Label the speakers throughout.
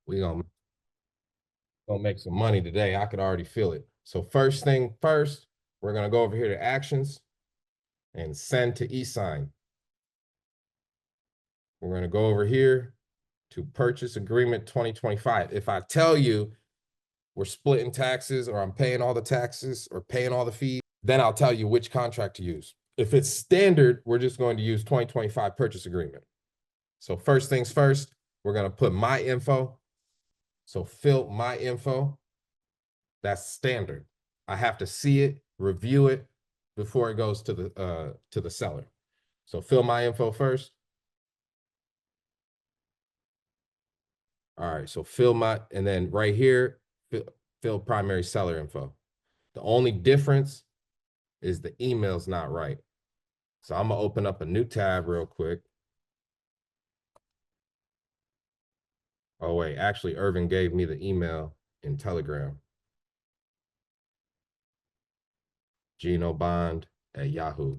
Speaker 1: We gonna make some money today. I could already feel it. So first thing first, we're gonna go over here to actions and send to eSign. We're gonna go over here to purchase agreement 2025. If I tell you we're splitting taxes or I'm paying all the taxes or paying all the fees, then I'll tell you which contract to use. If it's standard, we're just going to use 2025 purchase agreement. So first things first, we're going to put my info. So fill my info. That's standard. I have to see it, review it before it goes to the seller. So fill my info first. All right, so fill my, and then right here, fill primary seller info. The only difference is the email's not right. So I'm gonna open up a new tab real quick. Oh wait, actually Irvin gave me the email in Telegram. GinoBond@Yahoo.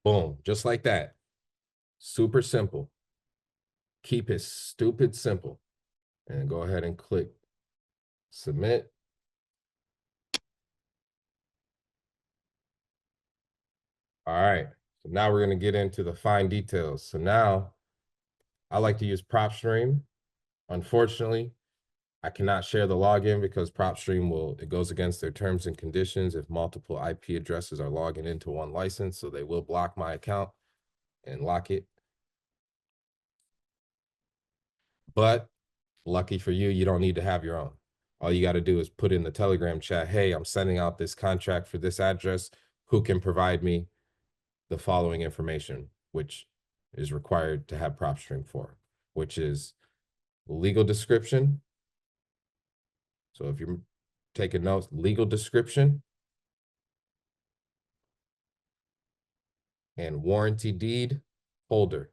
Speaker 1: Boom, just like that. Super simple. Keep it stupid simple. And go ahead and click submit. All right, so now we're gonna get into the fine details. So now I like to use PropStream. Unfortunately, I cannot share the login because PropStream it goes against their terms and conditions if multiple IP addresses are logging into one license, so they will block my account and lock it. But lucky for you, you don't need to have your own. All you got to do is put in the Telegram chat, hey, I'm sending out this contract for this address. Who can provide me the following information, which is required to have PropStream for, which is legal description. So if you're taking notes, legal description and warranty deed holder.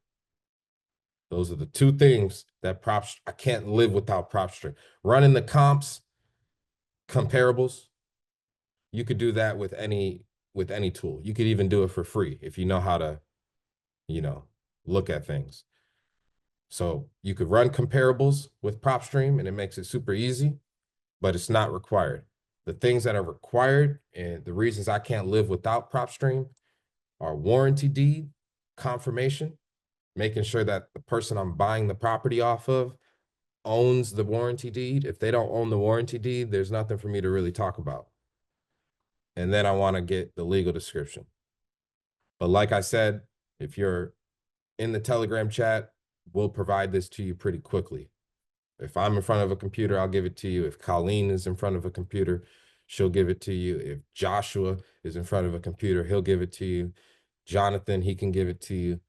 Speaker 1: Those are the two things that I can't live without PropStream. Running the comps, comparables, you could do that with any tool. You could even do it for free if you know how to, look at things. So you could run comparables with PropStream and it makes it super easy, but it's not required. The things that are required and the reasons I can't live without PropStream are warranty deed, confirmation, making sure that the person I'm buying the property off of owns the warranty deed. If they don't own the warranty deed, there's nothing for me to really talk about. And then I want to get the legal description. But like I said, if you're in the Telegram chat, we'll provide this to you pretty quickly. If I'm in front of a computer, I'll give it to you. If Colleen is in front of a computer, she'll give it to you. If Joshua is in front of a computer, he'll give it to you. Jonathan, he can give it to you.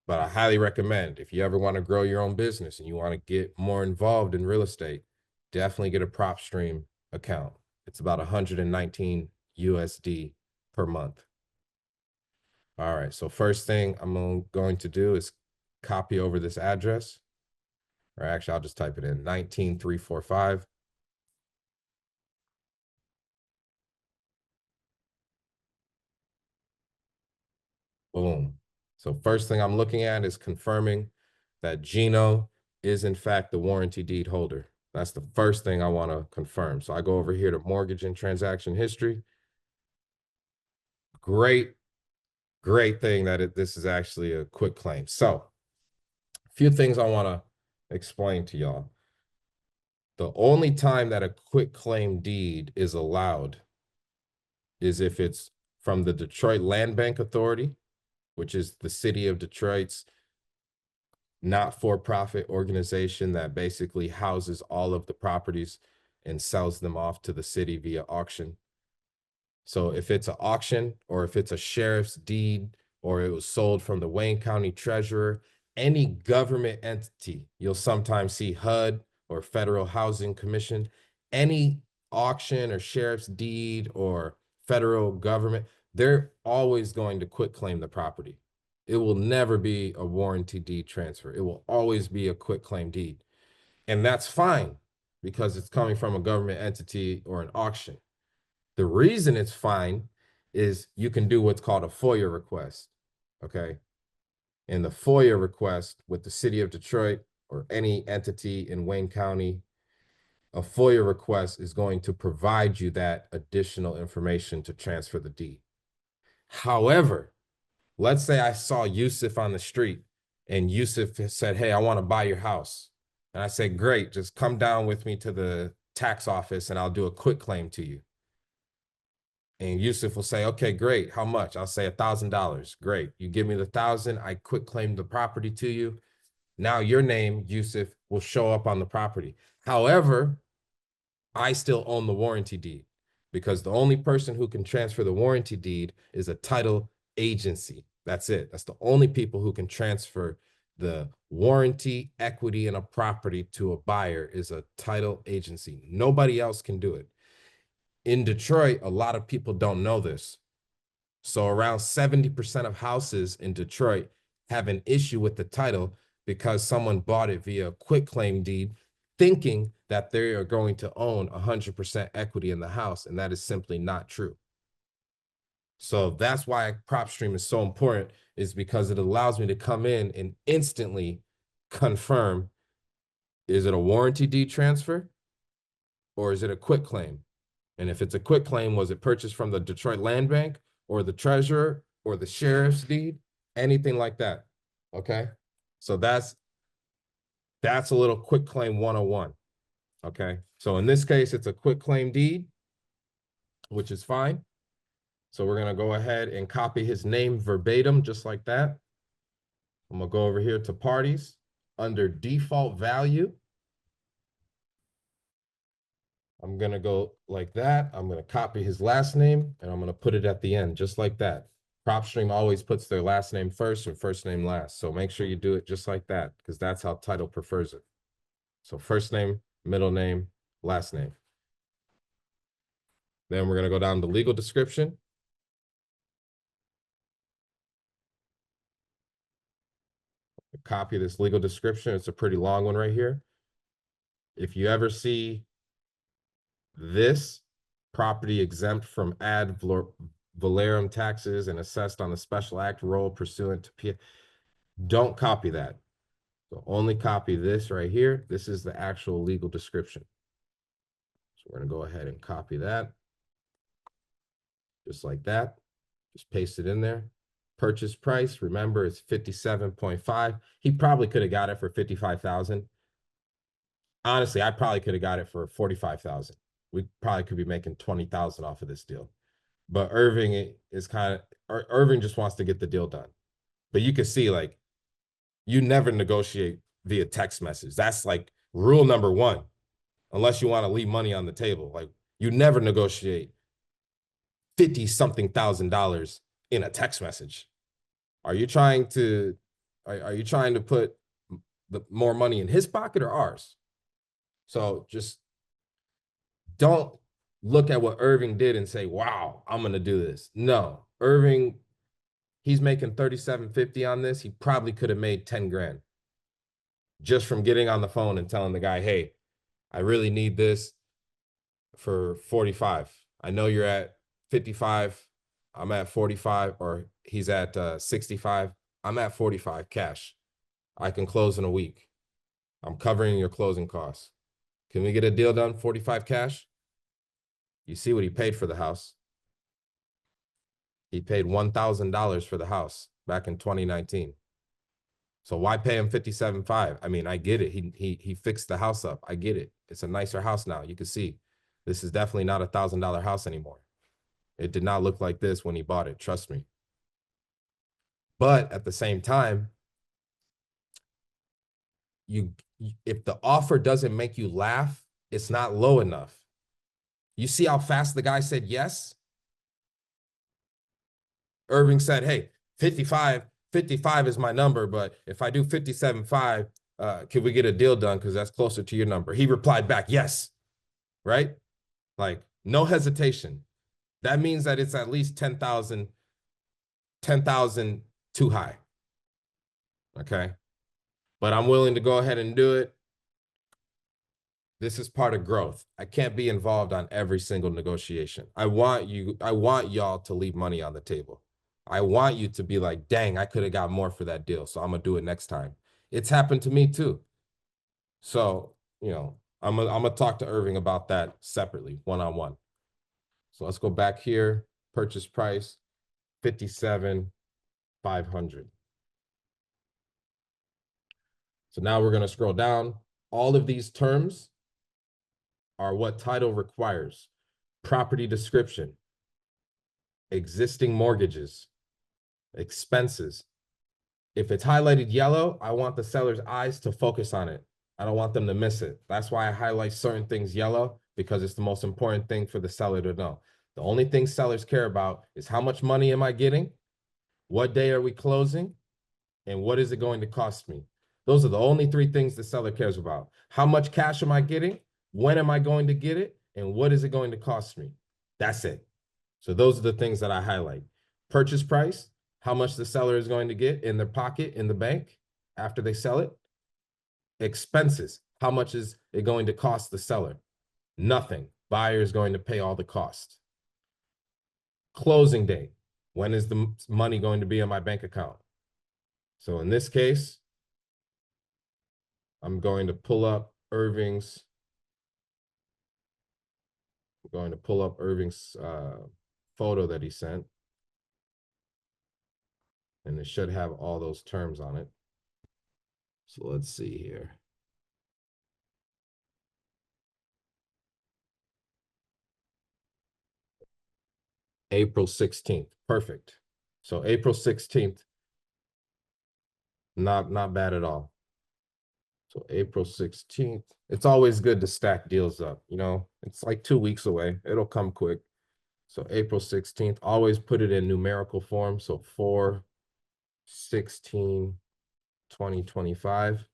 Speaker 1: But I highly recommend if you ever want to grow your own business and you want to get more involved in real estate, definitely get a PropStream account. It's about 119 USD per month. All right, so first thing I'm going to do is copy over this address. Or actually, I'll just type it in, 19345. Boom. So first thing I'm looking at is confirming that Gino is in fact the warranty deed holder. That's the first thing I want to confirm. So I go over here to mortgage and transaction history. Great thing that this is actually a quick claim. So a few things I want to explain to y'all. The only time that a quick claim deed is allowed is if it's from the Detroit Land Bank Authority, which is the city of Detroit's not-for-profit organization that basically houses all of the properties and sells them off to the city via auction. So if it's an auction or if it's a sheriff's deed or it was sold from the Wayne County Treasurer, any government entity, you'll sometimes see HUD or Federal Housing Commission, any auction or sheriff's deed or federal government, they're always going to quit claim the property. It will never be a warranty deed transfer. It will always be a quit claim deed. And that's fine because it's coming from a government entity or an auction. The reason it's fine is you can do what's called a FOIA request, okay? And the FOIA request with the city of Detroit or any entity in Wayne County, a FOIA request is going to provide you that additional information to transfer the deed. However, let's say I saw Yusuf on the street and Yusuf said, hey, I want to buy your house. And I said, great, just come down with me to the tax office and I'll do a quick claim to you. And Yusuf will say, okay, great. How much? I'll say $1,000. Great. You give me the 1,000. I quick claim the property to you. Now your name, Yusuf, will show up on the property. However, I still own the warranty deed because the only person who can transfer the warranty deed is a title agency. That's it. That's the only people who can transfer the warranty equity in a property to a buyer is a title agency. Nobody else can do it. In Detroit, a lot of people don't know this. So around 70% of houses in Detroit have an issue with the title because someone bought it via a quitclaim deed, thinking that they are going to own 100% equity in the house, and that is simply not true. So that's why PropStream is so important, is because it allows me to come in and instantly confirm, is it a warranty deed transfer or is it a quitclaim? And if it's a quitclaim, was it purchased from the Detroit Land Bank or the treasurer or the sheriff's deed? Anything like that, okay? So that's a little quitclaim 101, okay? So in this case, it's a quitclaim deed, which is fine. So we're gonna go ahead and copy his name verbatim, just like that. I'm gonna go over here to parties, under default value. I'm gonna go like that. I'm gonna copy his last name and I'm gonna put it at the end, just like that. PropStream always puts their last name first or first name last. So make sure you do it just like that, because that's how title prefers it. So first name, middle name, last name. Then we're gonna go down to legal description. Copy this legal description. It's a pretty long one right here. If you ever see this, property exempt from ad valorem taxes and assessed on the special act roll pursuant to P, don't copy that. So only copy this right here. This is the actual legal description. So we're gonna go ahead and copy that. Just like that. Just paste it in there. Purchase price, remember, it's 57.5. He probably could have got it for 55,000. Honestly, I probably could have got it for 45,000. We probably could be making 20,000 off of this deal. But Irving is Irving just wants to get the deal done. But you can see, like, you never negotiate via text message. That's like rule number one, unless you want to leave money on the table. Like, you never negotiate 50-something thousand dollars in a text message. Are you trying to put the more money in his pocket or ours? So just don't look at what Irving did and say, wow, I'm gonna do this. No, Irving, he's making $37.50 on this. He probably could have made 10 grand just from getting on the phone and telling the guy, hey, I really need this for 45. I know you're at 55. I'm at 45, or he's at 65. I'm at 45 cash. I can close in a week. I'm covering your closing costs. Can we get a deal done? 45 cash? You see what he paid for the house. He paid $1,000 for the house back in 2019. So why pay him 57.5? I mean, I get it. He fixed the house up. I get it. It's a nicer house now. You can see this is definitely not a $1,000 house anymore. It did not look like this when he bought it. Trust me. But at the same time, if the offer doesn't make you laugh, it's not low enough. You see how fast the guy said yes? Irving said, hey, 55 is my number, but if I do 57.5, can we get a deal done? Because that's closer to your number. He replied back, yes, right? Like, no hesitation. That means that it's at least 10,000 too high. Okay. But I'm willing to go ahead and do it. This is part of growth. I can't be involved on every single negotiation. I want y'all to leave money on the table. I want you to be like, dang, I could have got more for that deal. So I'm gonna do it next time. It's happened to me too. So, I'm gonna talk to Irving about that separately, one-on-one. So let's go back here. Purchase price, 57,500. So now we're gonna scroll down. All of these terms are what title requires. Property description, existing mortgages, expenses. If it's highlighted yellow, I want the seller's eyes to focus on it. I don't want them to miss it. That's why I highlight certain things yellow, because it's the most important thing for the seller to know. The only thing sellers care about is how much money am I getting? What day are we closing? And what is it going to cost me? Those are the only three things the seller cares about. How much cash am I getting? When am I going to get it? And what is it going to cost me? That's it. So those are the things that I highlight. Purchase price, how much the seller is going to get in their pocket in the bank after they sell it. Expenses, how much is it going to cost the seller? Nothing. Buyer is going to pay all the cost. Closing date, when is the money going to be in my bank account? So in this case, I'm going to pull up Irving's photo that he sent. And it should have all those terms on it. So let's see here. April 16th. Perfect. So April 16th, not bad at all. So April 16th. It's always good to stack deals up, It's like 2 weeks away. It'll come quick. So April 16th, always put it in numerical form. So 4/16/2025.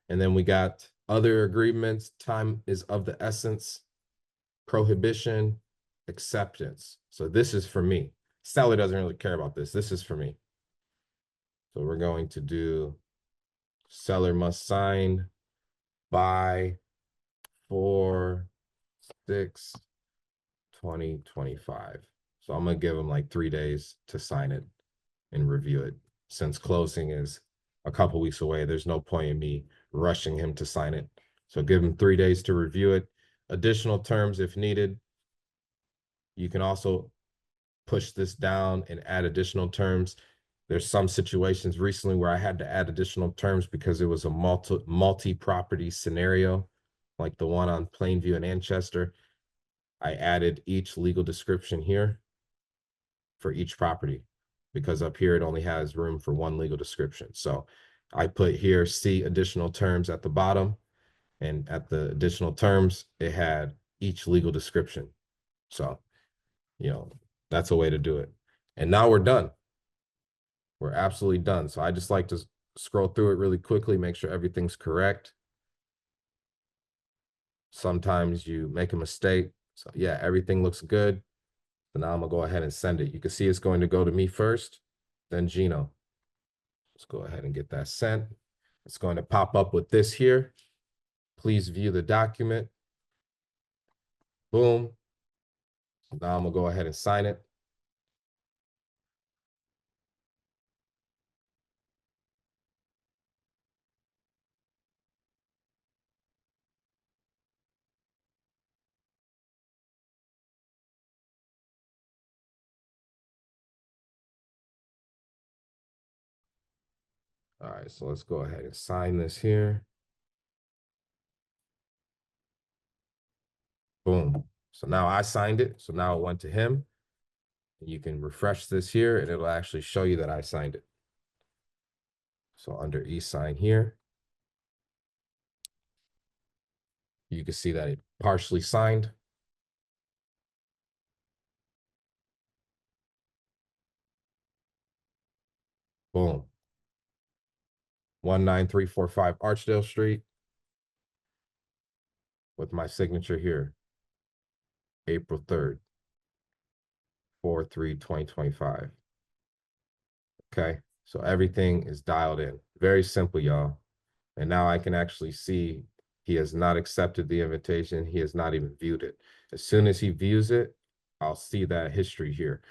Speaker 1: And then we got other agreements. Time is of the essence. Prohibition, acceptance. So this is for me. Seller doesn't really care about this. This is for me. So we're going to do seller must sign by 4/6/2025. So I'm gonna give them like 3 days to sign it and review it. Since closing is a couple weeks away, there's no point in me rushing him to sign it. So give him 3 days to review it. Additional terms if needed. You can also push this down and add additional terms. There's some situations recently where I had to add additional terms because it was a multi-property scenario, like the one on Plainview and Manchester. I added each legal description here for each property, because up here it only has room for one legal description. So I put here, see additional terms at the bottom, and at the additional terms, it had each legal description. So, that's a way to do it. And now we're done. We're absolutely done. So I just like to scroll through it really quickly, make sure everything's correct. Sometimes you make a mistake. So yeah, everything looks good. So now I'm gonna go ahead and send it. You can see it's going to go to me first, then Gino. Let's go ahead and get that sent. It's going to pop up with this here. Please view the document. Boom. Now I'm gonna go ahead and sign it. All right, so let's go ahead and sign this here. Boom. So now I signed it. So now it went to him. You can refresh this here and it'll actually show you that I signed it. So under eSign here, you can see that it partially signed. Boom. 19345 Archdale Street with my signature here. April 3rd, 4/3/2025. Okay, so everything is dialed in. Very simple, y'all. And now I can actually see he has not accepted the invitation. He has not even viewed it. As soon as he views it, I'll see that history here.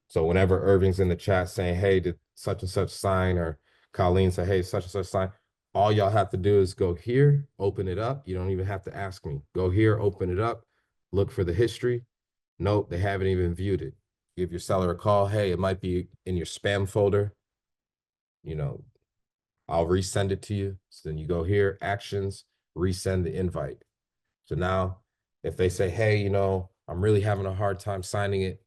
Speaker 1: So whenever Irving's in the chat saying, hey, did such and such sign, or Colleen say, hey, such and such sign, all y'all have to do is go here, open it up. You don't even have to ask me. Go here, open it up, look for the history. Nope, they haven't even viewed it. Give your seller a call. Hey, it might be in your spam folder. You know, I'll resend it to you. So then you go here, actions, resend the invite. So now if they say, hey, I'm really having a hard time signing it,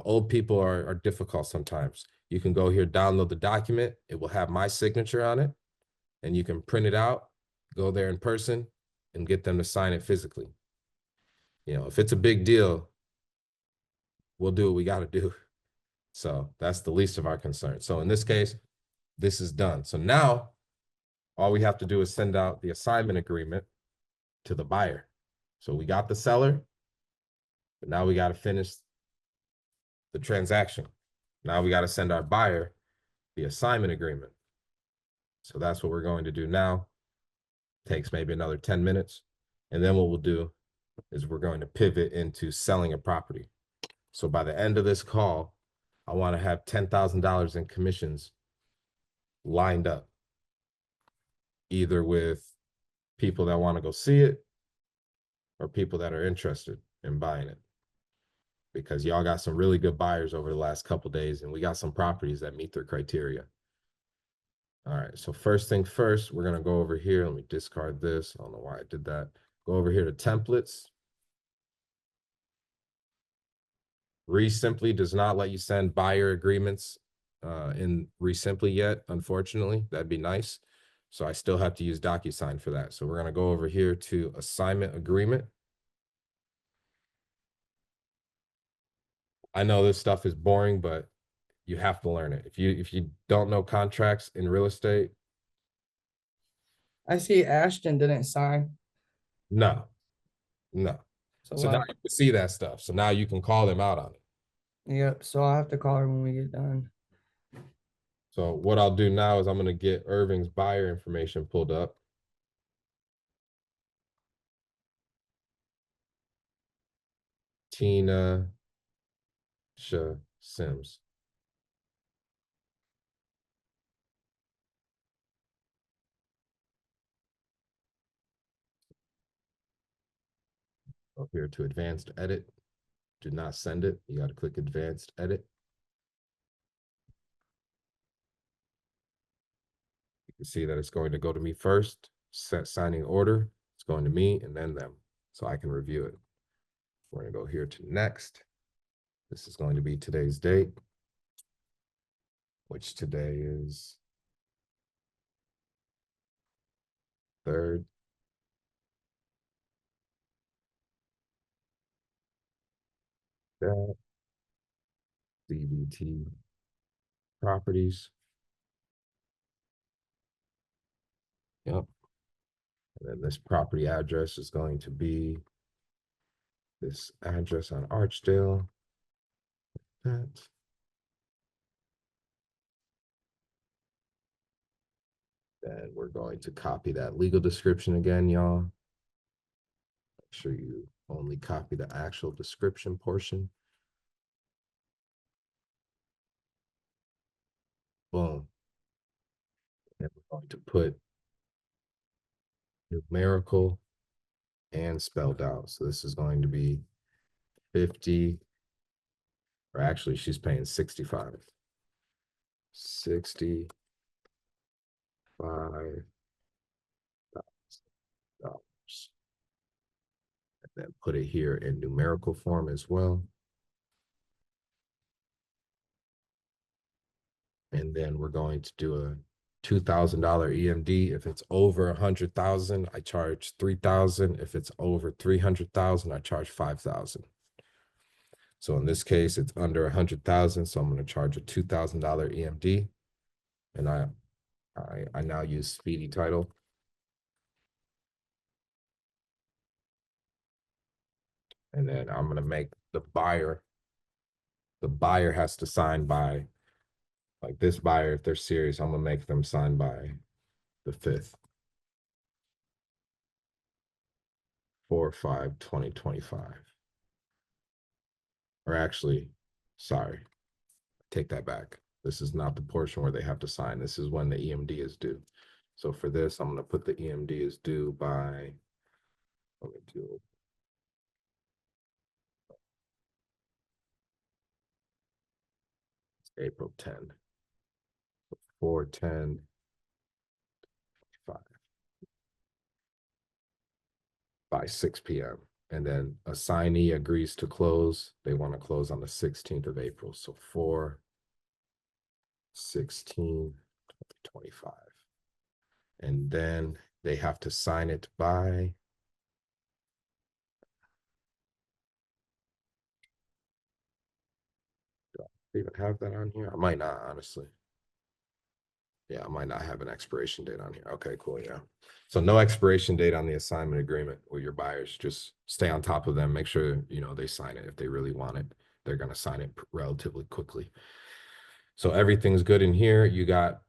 Speaker 1: old people are difficult sometimes. You can go here, download the document. It will have my signature on it, and you can print it out, go there in person, and get them to sign it physically. If it's a big deal, we'll do what we got to do. So that's the least of our concerns. So in this case, this is done. So now all we have to do is send out the assignment agreement to the buyer. So we got the seller, but now we got to finish the transaction. Now we got to send our buyer the assignment agreement. So that's what we're going to do now. Takes maybe another 10 minutes. And then what we'll do is we're going to pivot into selling a property. So by the end of this call, I want to have $10,000 in commissions lined up, either with people that want to go see it or people that are interested in buying it. Because y'all got some really good buyers over the last couple days, and we got some properties that meet their criteria. All right, so first thing first, we're gonna go over here. Let me discard this. I don't know why I did that. Go over here to templates. Resimply does not let you send buyer agreements in Resimply yet, unfortunately. That'd be nice. So I still have to use DocuSign for that. So we're gonna go over here to assignment agreement. I know this stuff is boring, but you have to learn it. If you don't know contracts in real estate,
Speaker 2: I see Ashton didn't sign.
Speaker 1: no.
Speaker 2: So
Speaker 1: So now you can see that stuff. So now you can call them out on it.
Speaker 2: yep. So I'll have to call her when we get done.
Speaker 1: So what I'll do now is I'm going to get Irving's buyer information pulled up. Tina Sims. Go here to advanced edit. Do not send it. You got to click advanced edit. You can see that it's going to go to me first. Set signing order. It's going to me and then them, so I can review it. We're going to go here to next. This is going to be today's date, which today is 3rd. That DBT properties. Yep. And then this property address is going to be this address on Archdale. That. Then we're going to copy that legal description again, y'all. Make sure you only copy the actual description portion. Boom. And we're going to put numerical and spelled out. So this is going to be 50, or actually she's paying 65. $65. And then put it here in numerical form as well. And then we're going to do a $2,000 EMD. If it's over 100,000, I charge 3,000. If it's over 300,000, I charge 5,000. So in this case, it's under 100,000, so I'm going to charge a $2,000 EMD, and I now use Speedy Title. And then I'm going to make the buyer has to sign by, like this buyer, if they're serious, I'm going to make them sign by the 5th. 4/5/2025. or actually, sorry, take that back. This is not the portion where they have to sign. This is when the EMD is due. So for this, I'm going to put the EMD is due by, let me do April 10, 4/10, 5 by 6 p.m. And then assignee agrees to close. They want to close on the 16th of April. So 4/16/25. And then they have to sign it by, do I even have that on here? I might not, honestly. Yeah, I might not have an expiration date on here. Okay, cool. Yeah. So no expiration date on the assignment agreement with your buyers. Just stay on top of them. Make sure, they sign it. If they really want it, they're going to sign it relatively quickly. So everything's good in here. You got